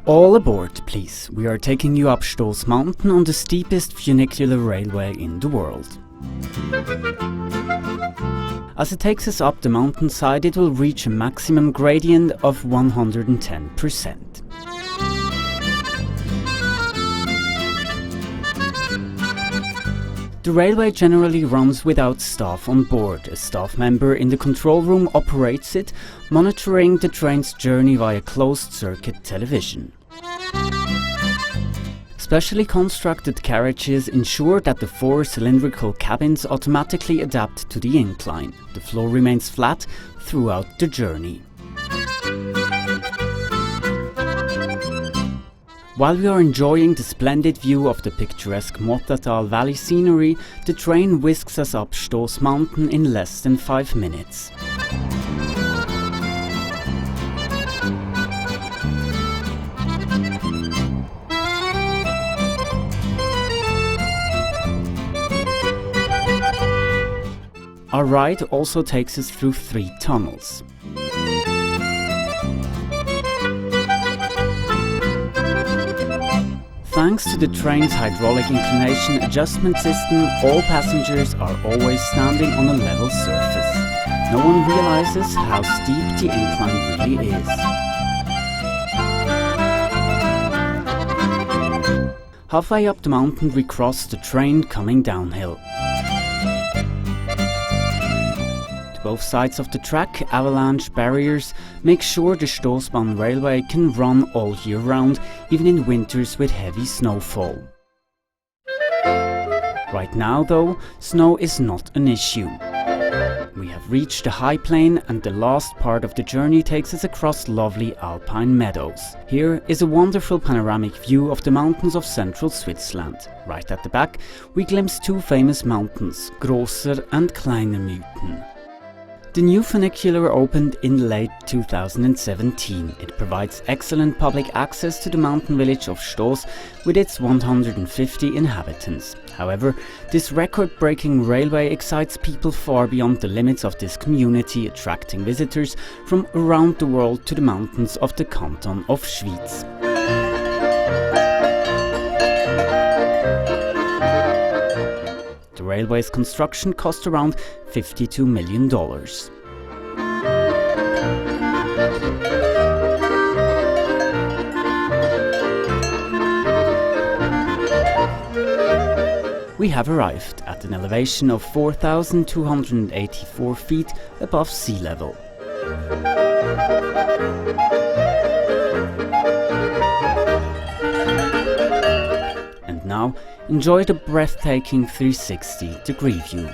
All aboard, please. We are taking you up Stoß Mountain on the steepest funicular railway in the world. As it takes us up the mountainside, it will reach a maximum gradient of 110%. The railway generally runs without staff on board. A staff member in the control room operates it, monitoring the train's journey via closed-circuit television. Specially constructed carriages ensure that the four cylindrical cabins automatically adapt to the incline. The floor remains flat throughout the journey. While we are enjoying the splendid view of the picturesque Mottertal Valley scenery, the train whisks us up Stoß Mountain in less than 5 minutes. Our ride also takes us through 3 tunnels. Thanks to the train's hydraulic inclination adjustment system, all passengers are always standing on a level surface. No one realizes how steep the incline really is. Halfway up the mountain we cross the train coming downhill. Both sides of the track, avalanche barriers make sure the Stoßbahn railway can run all year round, even in winters with heavy snowfall. Right now though, snow is not an issue. We have reached the high plain and the last part of the journey takes us across lovely alpine meadows. Here is a wonderful panoramic view of the mountains of central Switzerland. Right at the back we glimpse 2 famous mountains, Grosser and Kleiner Müthen. The new funicular opened in late 2017. It provides excellent public access to the mountain village of Stoß with its 150 inhabitants. However, this record-breaking railway excites people far beyond the limits of this community, attracting visitors from around the world to the mountains of the canton of Schwyz. The railway's construction cost around $52 million. We have arrived at an elevation of 4,284 feet above sea level. And now, enjoy the breathtaking 360-degree view.